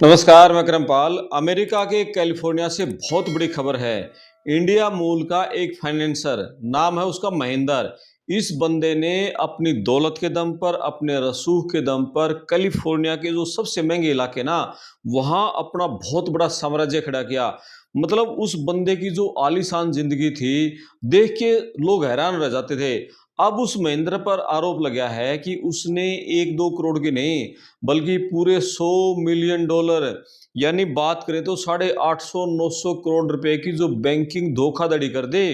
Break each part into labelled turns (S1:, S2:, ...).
S1: नमस्कार, मैं करमपाल। अमेरिका के कैलिफोर्निया से बहुत बड़ी खबर है। इंडिया मूल का एक फाइनेंसर, नाम है उसका महेंद्र। इस बंदे ने अपनी दौलत के दम पर, अपने रसूख के दम पर कैलिफोर्निया के जो सबसे महंगे इलाके ना, वहां अपना बहुत बड़ा साम्राज्य खड़ा किया। मतलब उस बंदे की जो आलीशान जिंदगी थी, देख के लोग हैरान रह जाते थे। अब उस महेंद्र पर आरोप लगा है कि उसने 1-2 करोड़ की नहीं, बल्कि पूरे 100 मिलियन डॉलर, यानी बात करें तो 850-900 करोड़ रुपए की जो बैंकिंग धोखाधड़ी कर दे।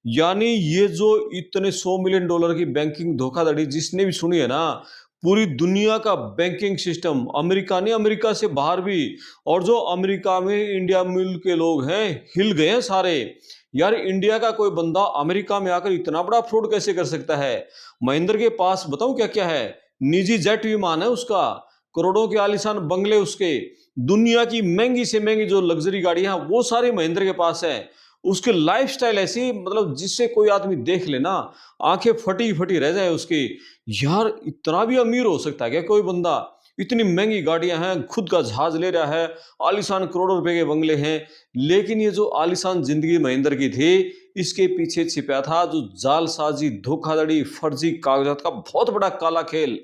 S1: यानी ये जो इतने 100 मिलियन डॉलर की बैंकिंग धोखाधड़ी जिसने भी सुनी है ना, पूरी दुनिया का बैंकिंग सिस्टम, अमेरिका नहीं, अमेरिका से बाहर भी, और जो अमेरिका में इंडिया मिल के लोग हैं, हिल गए हैं सारे। यार, इंडिया का कोई बंदा अमेरिका में आकर इतना बड़ा फ्रॉड कैसे कर सकता है? महेंद्र के पास बताऊं क्या क्या है। निजी जेट विमान है उसका, करोड़ों के आलीशान बंगले उसके, दुनिया की महंगी से महंगी जो लग्जरी गाड़ियां हैं वो सारी महेंद्र के पास है। उसकी लाइफस्टाइल ऐसी, मतलब जिससे कोई आदमी देख ले ना, आंखें फटी फटी रह जाए उसकी। यार, इतना भी अमीर हो सकता है क्या कोई बंदा? इतनी महंगी गाड़ियां हैं, खुद का जहाज ले रहा है, आलीशान करोड़ों रुपए के बंगले हैं। लेकिन ये जो आलीशान जिंदगी महेंद्र की थी, इसके पीछे छिपा था जो जालसाजी, धोखाधड़ी, फर्जी कागजात का बहुत बड़ा काला खेल।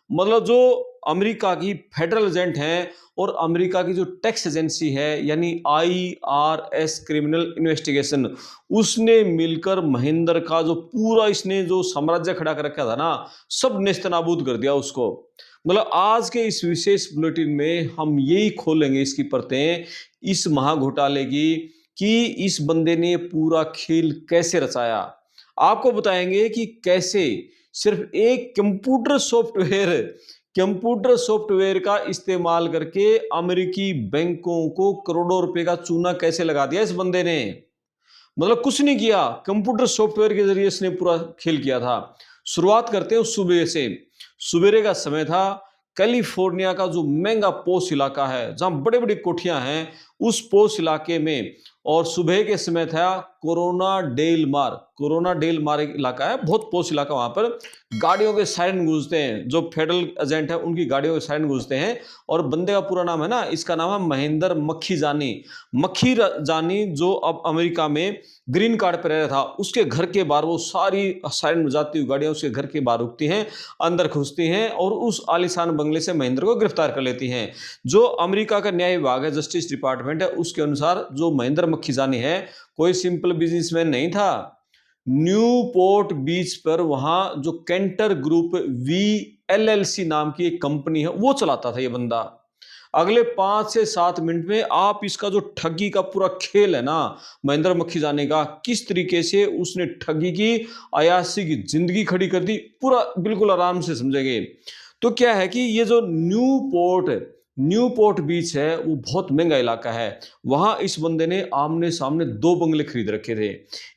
S1: मतलब जो अमेरिका की फेडरल एजेंट हैं और अमेरिका की जो टैक्स एजेंसी है, यानी आईआरएस, क्रिमिनल इन्वेस्टिगेशन, उसने मिलकर महेंद्र का जो पूरा, इसने जो साम्राज्य खड़ा कर रखा था ना, सब नेस्तनाबूद कर दिया उसको। मतलब आज के इस विशेष बुलेटिन में हम यही खोलेंगे इसकी परतें, इस महाघोटाले की, कि इस बंदे ने पूरा खेल कैसे रचाया। आपको बताएंगे कि कैसे सिर्फ एक कंप्यूटर सॉफ्टवेयर का इस्तेमाल करके अमेरिकी बैंकों को करोड़ों रुपए का चूना कैसे लगा दिया इस बंदे ने। मतलब कुछ नहीं किया, कंप्यूटर सॉफ्टवेयर के जरिए इसने पूरा खेल किया था। शुरुआत करते हैं उस सुबह से। सवेरे का समय था। कैलिफोर्निया का जो महंगा पोश इलाका है, जहां बड़े बड़ी कोठियां हैं, उस पोश इलाके में। और सुबह के समय था कोरोना डेल मार एक इलाका है, बहुत पोश इलाका। वहां पर गाड़ियों के सायरन गूंजते हैं, जो फेडरल एजेंट है उनकी गाड़ियों के सायरन गूंजते हैं। और बंदे का पूरा नाम है ना, इसका नाम है महेंद्र मक्खी जानी, जो अब अमेरिका में ग्रीन कार्ड पर रह रहा था। उसके घर के बाहर वो सारी सायरन बजाती हुई गाड़ियां उसके घर के बाहर रुकती हैं, अंदर घुसती हैं और उस आलीशान बंगले से महेंद्र को गिरफ्तार कर लेती हैं। जो अमेरिका का न्याय विभाग है, जस्टिस डिपार्टमेंट है, उसके अनुसार जो महेंद्र मक्खीजानी है, कोई सिंपल बिजनेसमैन नहीं था। न्यू पोर्ट बीच पर वहां जो कैंटर ग्रुप वी एलएलसी नाम की एक कंपनी है, वो चलाता था ये बंदा। अगले 5 से 7 मिनट में आप इसका जो ठगी का पूरा खेल है ना, महेंद्र मक्खी जाने का, किस तरीके से उसने ठगी की, अयाशी की जिंदगी खड़ी कर दी, पूरा बिल्कुल आराम से समझेंगे। तो क्या है कि ये जो न्यू पोर्ट बीच है, वो बहुत महंगा इलाका है। वहां इस बंदे ने आमने सामने 2 बंगले खरीद रखे थे।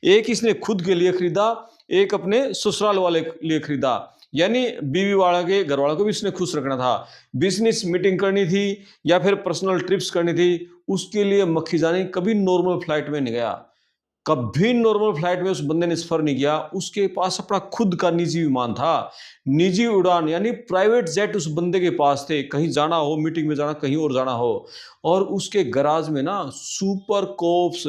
S1: एक इसने खुद के लिए खरीदा, एक अपने ससुराल वाले के लिए खरीदा। यानी बीवी वाला के घर वालों को भी इसने खुश रखना था। बिजनेस मीटिंग करनी थी या फिर पर्सनल ट्रिप्स करनी थी, उसके लिए मक्खी जानी कभी नॉर्मल फ्लाइट में नहीं गया। कभी नॉर्मल फ्लाइट में उस बंदे ने सफर नहीं किया। उसके पास अपना खुद का निजी विमान था, निजी उड़ान, यानी प्राइवेट जेट उस बंदे के पास थे। कहीं जाना हो, मीटिंग में जाना, कहीं और जाना हो। और उसके गराज में ना सुपर कोप्स,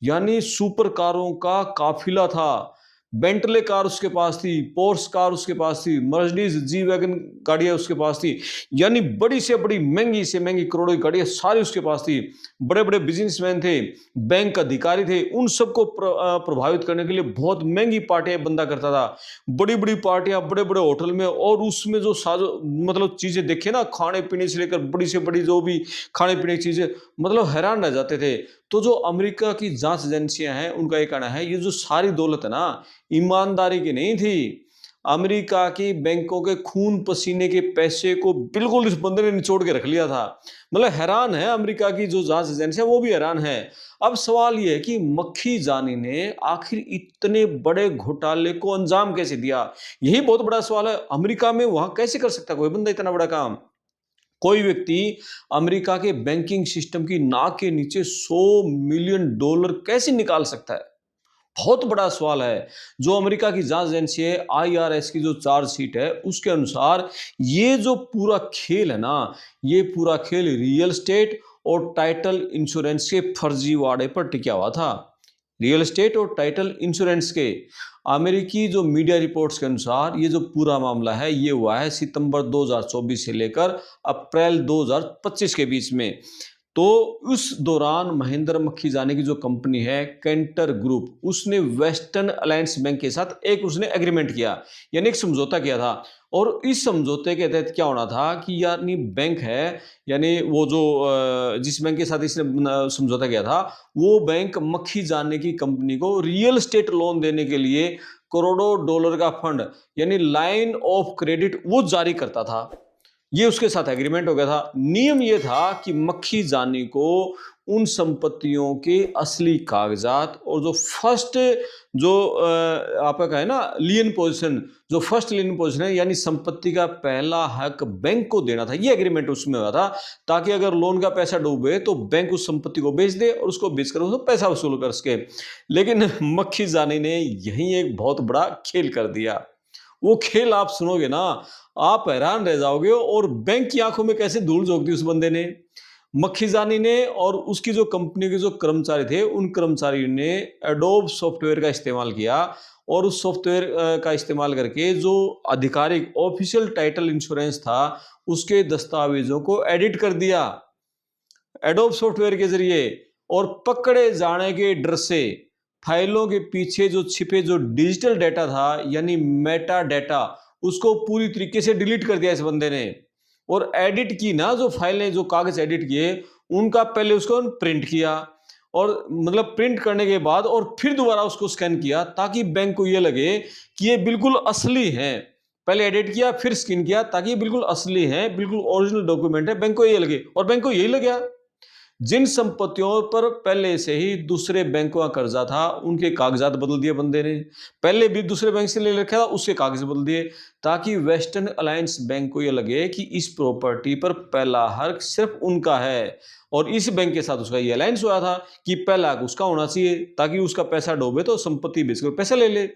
S1: यानी सुपर कारों का काफिला था। बेंटले कार उसके पास थी, पोर्स कार उसके पास थी, मर्सिडीज जी वैगन गाड़ियां उसके पास थी। यानी बड़ी से बड़ी, महंगी से महंगी, करोड़ों की गाड़ियां सारी उसके पास थी। बड़े बड़े बिजनेसमैन थे, बैंक अधिकारी थे, उन सबको प्रभावित करने के लिए बहुत महंगी पार्टियां बंदा करता था। बड़ी बड़ी पार्टियां बड़े बड़े होटल में, और उसमें जो साजो, मतलब चीजें देखे ना, खाने पीने से लेकर बड़ी से बड़ी जो भी खाने पीने की चीजें, मतलब हैरान रह जाते थे। तो जो अमेरिका की जांच एजेंसियां हैं, उनका ये कहना है, ये जो सारी दौलत है ना, ईमानदारी की नहीं थी। अमेरिका की बैंकों के खून पसीने के पैसे को बिल्कुल इस बंदे ने निचोड़ के रख लिया था। मतलब हैरान है, अमेरिका की जो जांच एजेंसी है वो भी हैरान है। अब सवाल यह है कि मक्खी जानी ने आखिर इतने बड़े घोटाले को अंजाम कैसे दिया? यही बहुत बड़ा सवाल है। अमेरिका में वहां कैसे कर सकता कोई बंदा इतना बड़ा काम? कोई व्यक्ति अमेरिका के बैंकिंग सिस्टम की नाक के नीचे 100 मिलियन डॉलर कैसे निकाल सकता है? बहुत बड़ा सवाल है। जो अमेरिका की जांच एजेंसी है आईआरएस की जो चार्जशीट है उसके अनुसार ये जो पूरा खेल है ना, ये पूरा खेल रियल एस्टेट और टाइटल इंश्योरेंस के फर्जीवाड़े पर टिका हुआ था। रियल एस्टेट और टाइटल इंश्योरेंस के अमेरिकी जो मीडिया रिपोर्ट्स के अनुसार ये जो पूरा मामला है ये हुआ है सितंबर 2024 से लेकर अप्रैल 2025 के बीच में। तो उस दौरान महेंद्र मक्खीजानी की जो कंपनी है कैंटर ग्रुप, उसने वेस्टर्न अलायंस बैंक के साथ एक उसने एग्रीमेंट किया, यानी एक समझौता किया था। और इस समझौते के तहत क्या होना था कि यानी बैंक है, यानी वो जो जिस बैंक के साथ इसने समझौता किया था वो बैंक मक्खीजानी की कंपनी को रियल एस्टेट लोन देने के लिए करोड़ों डॉलर का फंड यानी लाइन ऑफ क्रेडिट वो जारी करता था। ये उसके साथ एग्रीमेंट हो गया था। नियम ये था कि मक्खीजानी को उन संपत्तियों के असली कागजात और जो फर्स्ट जो आपका कहे ना लियन पोजीशन, जो फर्स्ट लियन पोजीशन है यानी संपत्ति का पहला हक बैंक को देना था। ये एग्रीमेंट उसमें हुआ था ताकि अगर लोन का पैसा डूबे तो बैंक उस संपत्ति को बेच दे और उसको बेचकर उसको पैसा वसूल कर सके। लेकिन मक्खीजानी ने यही एक बहुत बड़ा खेल कर दिया। वो खेल आप सुनोगे ना आप हैरान रह जाओगे। और बैंक की आंखों में कैसे धूल झोंक दी उस बंदे ने, मक्खीजानी ने। और उसकी जो कंपनी के जो कर्मचारी थे उन कर्मचारियों ने एडोब सॉफ्टवेयर का इस्तेमाल किया और उस सॉफ्टवेयर का इस्तेमाल करके जो आधिकारिक ऑफिशियल टाइटल इंश्योरेंस था उसके दस्तावेजों को एडिट कर दिया एडोब सॉफ्टवेयर के जरिए। और पकड़े जाने के डर से फाइलों के पीछे जो छिपे जो डिजिटल डाटा था यानी मेटा डाटा उसको पूरी तरीके से डिलीट कर दिया इस बंदे ने। और एडिट की ना जो फाइलें जो कागज एडिट किए उनका पहले उसको प्रिंट किया और मतलब प्रिंट करने के बाद और फिर दोबारा उसको स्कैन किया ताकि बैंक को ये लगे कि ये बिल्कुल असली है। पहले एडिट किया फिर स्कैन किया ताकि ये बिल्कुल असली है, बिल्कुल ओरिजिनल डॉक्यूमेंट है, बैंक को ये लगे। और बैंक को यही लग गया। जिन संपत्तियों पर पहले से ही दूसरे बैंकों का कर्जा था उनके कागजात बदल दिए बंदे ने। पहले भी दूसरे बैंक से ले रखा था उसके कागज बदल दिए ताकि वेस्टर्न अलायंस बैंक को यह लगे कि इस प्रॉपर्टी पर पहला हक सिर्फ उनका है। और इस बैंक के साथ उसका ये अलायंस हुआ था कि पहला हक उसका होना चाहिए ताकि उसका पैसा डूबे तो संपत्ति बेचकर पैसा ले ले।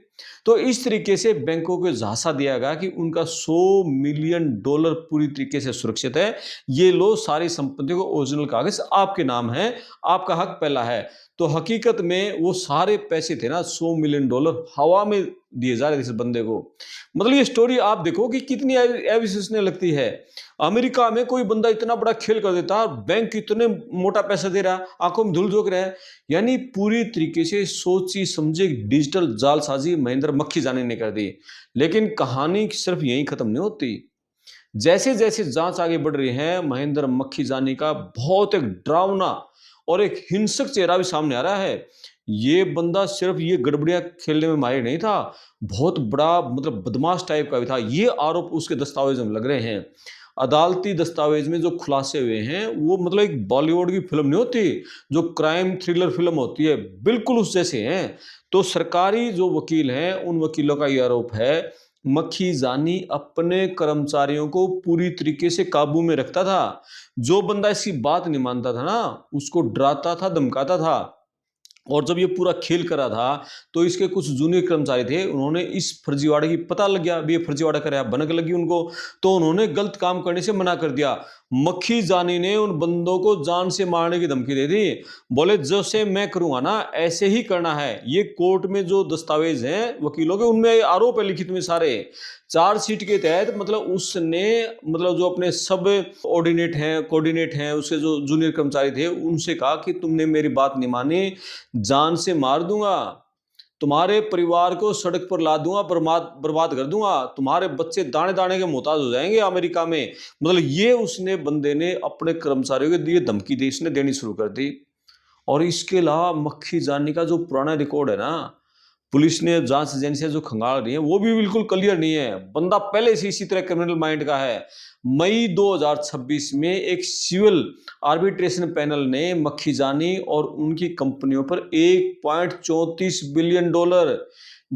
S1: तो इस तरीके से बैंकों को झांसा दिया गया कि उनका $100 मिलियन पूरी तरीके से सुरक्षित है। ये लो सारी संपत्ति को ओरिजिनल कागज आपके नाम है, आपका हक पहला है। तो हकीकत में वो सारे पैसे थे ना $100 मिलियन हवा में दिए जा रहे थे इस बंदे को। मतलब ये स्टोरी आप देखो कि कितनी अविश्वसनीय लगती है। अमेरिका में कोई बंदा इतना बड़ा खेल कर देता, बैंक इतने मोटा पैसा दे रहा, आंखों में धूल झोंक रहा है, यानी पूरी तरीके से सोची समझे डिजिटल जालसाजी महेंद्र मक्खीजानी ने कर दी। लेकिन कहानी सिर्फ यहीं खत्म नहीं होती। जैसे जैसे जांच आगे बढ़ रही है महेंद्र मक्खीजानी का बहुत एक डरावना और एक हिंसक चेहरा भी सामने आ रहा है। ये बंदा सिर्फ ये गड़बड़ियां खेलने में माहिर नहीं था, बहुत बड़ा मतलब बदमाश टाइप का भी था। ये आरोप उसके दस्तावेज में लग रहे हैं। अदालती दस्तावेज में जो खुलासे हुए हैं वो मतलब एक बॉलीवुड की फिल्म नहीं होती, जो क्राइम थ्रिलर फिल्म होती है, बिल्कुल उस जैसे हैं। तो सरकारी जो वकील हैं उन वकीलों का ये आरोप है मक्खीजानी अपने कर्मचारियों को पूरी तरीके से काबू में रखता था। जो बंदा इसकी बात नहीं मानता था ना उसको डराता था, धमकाता था। और जब ये पूरा खेल करा था तो इसके कुछ जूनियर कर्मचारी थे, उन्होंने इस फर्जीवाड़े की पता लग गया ये फर्जीवाड़ा कराया, भनक लगी उनको, तो उन्होंने गलत काम करने से मना कर दिया। मक्खीजानी ने उन बंदों को जान से मारने की धमकी दे दी। बोले जैसे मैं करूंगा ना ऐसे ही करना है। ये कोर्ट में जो दस्तावेज हैं वकीलों के उनमें आरोप है लिखित में सारे। चार्जशीट के तहत मतलब उसने मतलब जो अपने सब कोऑर्डिनेट हैं उसके जो जूनियर कर्मचारी थे उनसे कहा कि तुमने मेरी बात नहीं मानी, जान से मार दूंगा, तुम्हारे परिवार को सड़क पर ला दूंगा, बर्बाद कर दूंगा, तुम्हारे बच्चे दाने दाने के मोहताज हो जाएंगे अमेरिका में। मतलब ये उसने बंदे ने अपने कर्मचारियों के लिए धमकी दी, इसने देनी शुरू कर दी। और इसके अलावा मक्खीजानी का जो पुराना रिकॉर्ड है ना, पुलिस ने जांच एजेंसियां जो खंगाल रही है वो भी बिल्कुल क्लियर नहीं है। बंदा पहले से इसी तरह क्रिमिनल माइंड का है। मई 2026 में एक सिविल आर्बिट्रेशन पैनल ने मक्खीजानी और उनकी कंपनियों पर $1.34 बिलियन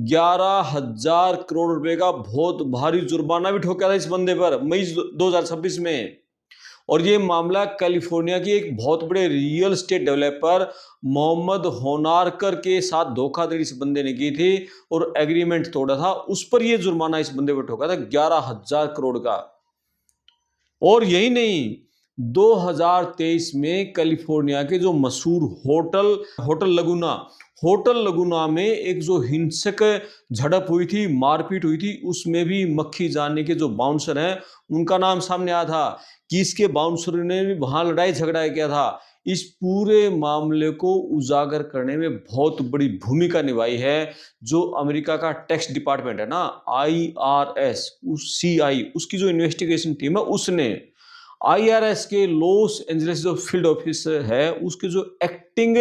S1: 11,000 करोड़ रुपए का बहुत भारी जुर्माना भी ठोका था इस बंदे पर मई 2026 में। और ये मामला कैलिफोर्निया की एक बहुत बड़े रियल एस्टेट डेवलपर मोहम्मद होनारकर के साथ धोखाधड़ी इस बंदे ने की थी और एग्रीमेंट तोड़ा था। उस पर ये जुर्माना इस बंदे पर ठोका था 11,000 करोड़ का। और यही नहीं, 2023 में कैलिफोर्निया के जो मशहूर होटल लगुना में एक जो हिंसक झड़प हुई थी, मारपीट हुई थी, उसमें भी मक्खी जाने के जो बाउंसर हैं उनका नाम सामने आया था कि इसके बाउंसर ने भी वहां लड़ाई झगड़ा किया था। इस पूरे मामले को उजागर करने में बहुत बड़ी भूमिका निभाई है जो अमेरिका का टैक्स डिपार्टमेंट है ना, IRS, CI, उसकी जो इन्वेस्टिगेशन टीम है उसने। IRS के लॉस एंजलिस जो फील्ड ऑफिस है उसके जो एक्टिंग,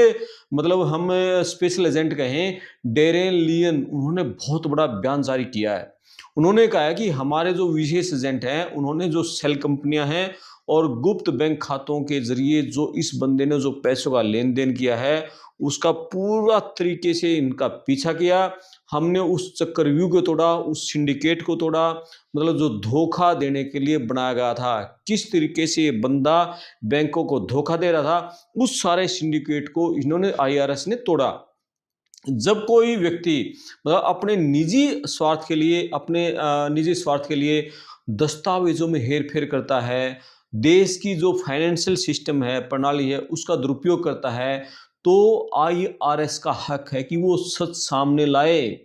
S1: मतलब हम स्पेशल एजेंट कहें, डेरेन लियन, उन्होंने बहुत बड़ा बयान जारी किया है। उन्होंने कहा है कि हमारे जो विशेष एजेंट हैं उन्होंने जो सेल कंपनियां हैं और गुप्त बैंक खातों के जरिए जो इस बंदे ने जो पैसों का लेन देन किया है उसका पूरा तरीके से इनका पीछा किया। हमने उस चक्रव्यूह को तोड़ा, उस सिंडिकेट को तोड़ा, मतलब जो धोखा देने के लिए बनाया गया था, किस तरीके से ये बंदा बैंकों को धोखा दे रहा था, उस सारे सिंडिकेट को इन्होंने IRS ने तोड़ा। जब कोई व्यक्ति मतलब अपने निजी स्वार्थ के लिए दस्तावेजों में हेरफेर करता है, देश की जो फाइनेंशियल सिस्टम है, प्रणाली है, उसका दुरुपयोग करता है, तो IRS का हक है कि वो सच सामने लाए।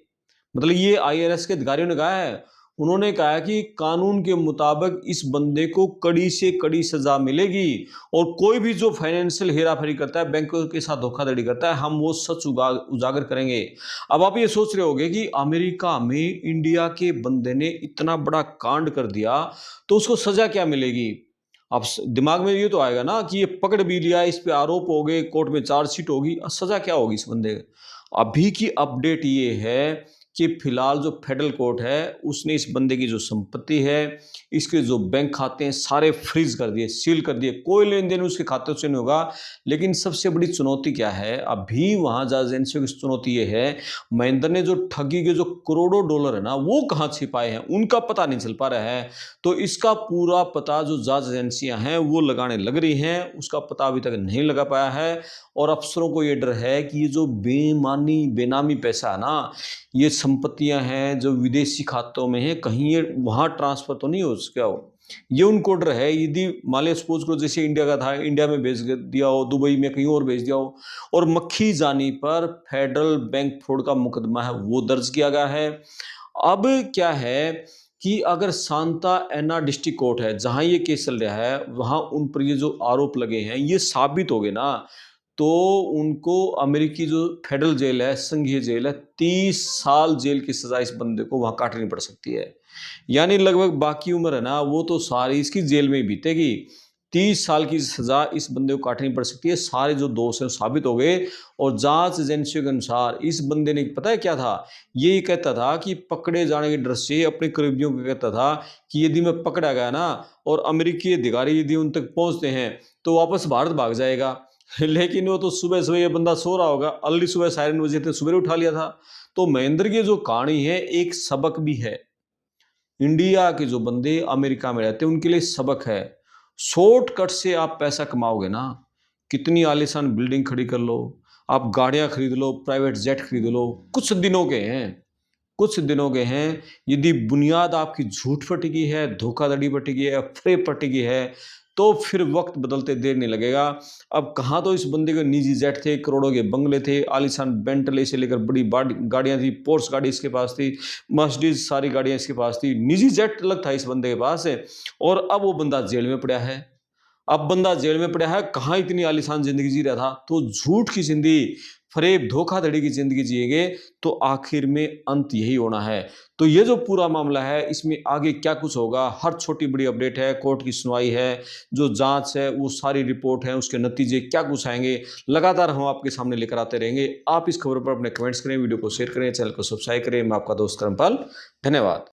S1: मतलब ये IRS के अधिकारियों ने कहा है। उन्होंने कहा कि कानून के मुताबिक इस बंदे को कड़ी से कड़ी सजा मिलेगी और कोई भी जो फाइनेंशियल हेराफेरी करता है, बैंकों के साथ धोखाधड़ी करता है, हम वो सच उजागर करेंगे। अब आप ये सोच रहे होंगे कि अमेरिका में इंडिया के बंदे ने इतना बड़ा कांड कर दिया तो उसको सजा क्या मिलेगी। अब दिमाग में ये तो आएगा ना कि ये पकड़ भी लिया, इस पे आरोप हो गए, कोर्ट में चार्जशीट होगी, सजा क्या होगी इस बंदे। अभी की अपडेट ये है कि फिलहाल जो फेडरल कोर्ट है उसने इस बंदे की जो संपत्ति है, इसके जो बैंक खाते हैं, सारे फ्रीज कर दिए, सील कर दिए, कोई लेन देन उसके खाते से नहीं होगा। लेकिन सबसे बड़ी चुनौती क्या है, अभी वहां जज एजेंसियों की चुनौती ये है, महेंद्र ने जो ठगी के जो करोड़ों डॉलर है ना वो कहाँ छिपाए हैं उनका पता नहीं चल पा रहा है। तो इसका पूरा पता जो जज एजेंसियां हैं वो लगाने लग रही हैं, उसका पता अभी तक नहीं लगा पाया है। और अफसरों को ये डर है कि ये जो बेनामी पैसा है ना, ये संपत्तियां हैं जो विदेशी खातों में है, कहीं ये वहां ट्रांसफर तो नहीं हो सका हो। ये उनको डर है, यदि मान लिया सपोज करो जैसे इंडिया का था, इंडिया में भेज दिया हो, दुबई में कहीं और भेज दिया हो, और मक्खी जानी पर फेडरल बैंक फ्रॉड का मुकदमा है वो दर्ज किया गया है। अब क्या है कि अगर सांता एना डिस्ट्रिक्ट कोर्ट है जहां ये केस चल रहा है, वहां उन पर ये जो आरोप लगे हैं ये साबित हो गए ना, तो उनको अमेरिकी जो फेडरल जेल है, संघीय जेल है, 30 साल जेल की सजा इस बंदे को वहां काटनी पड़ सकती है। यानी लगभग बाकी उम्र है ना वो तो सारी इसकी जेल में ही बीतेगी। 30 साल की सजा इस बंदे को काटनी पड़ सकती है, सारे जो दोष हैं साबित हो गए। और जांच एजेंसियों के अनुसार इस बंदे ने पता है क्या था, ये कहता था कि पकड़े जाने के डर से अपने करीबियों को कहता था कि यदि मैं पकड़ा गया ना और अमेरिकी अधिकारी यदि उन तक पहुंचते हैं तो वापस भारत भाग जाएगा। लेकिन वो तो सुबह सुबह ये बंदा सो रहा होगा, अर्ली सुबह सायरन बजे थे, सुबह उठा लिया था। तो महेंद्र की जो कहानी है एक सबक भी है, इंडिया के जो बंदे अमेरिका में रहते हैं उनके लिए सबक है। शॉर्टकट से आप पैसा कमाओगे ना, कितनी आलीशान बिल्डिंग खड़ी कर लो, आप गाड़ियां खरीद लो, प्राइवेट जेट खरीद लो, कुछ दिनों के हैं, कुछ दिनों के हैं। यदि बुनियाद आपकी झूठ पर टिकी है, धोखाधड़ी पर टिकी है, फ्रेब पर टिकी है, तो फिर वक्त बदलते देर नहीं लगेगा। अब कहाँ तो इस बंदे के निजी जेट थे, करोड़ों के बंगले थे, आलीशान बेंटले से लेकर बड़ी गाड़ियां थी, पोर्स गाड़ी इसके पास थी, मर्सिडीज सारी गाड़ियां इसके पास थी, निजी जेट अलग था इस बंदे के पास। और अब वो बंदा जेल में पड़ा है। अब बंदा जेल में पड़ा है, कहाँ इतनी आलीशान जिंदगी जी रहा था, तो झूठ की जिंदगी, फरेब धोखाधड़ी की जिंदगी जिएंगे तो आखिर में अंत यही होना है। तो ये जो पूरा मामला है इसमें आगे क्या कुछ होगा, हर छोटी बड़ी अपडेट है, कोर्ट की सुनवाई है, जो जांच है, वो सारी रिपोर्ट है, उसके नतीजे क्या कुछ आएंगे, लगातार हम आपके सामने लेकर आते रहेंगे। आप इस खबर पर अपने कमेंट्स करें, वीडियो को शेयर करें, चैनल को सब्सक्राइब करें। मैं आपका दोस्त करमपाल, धन्यवाद।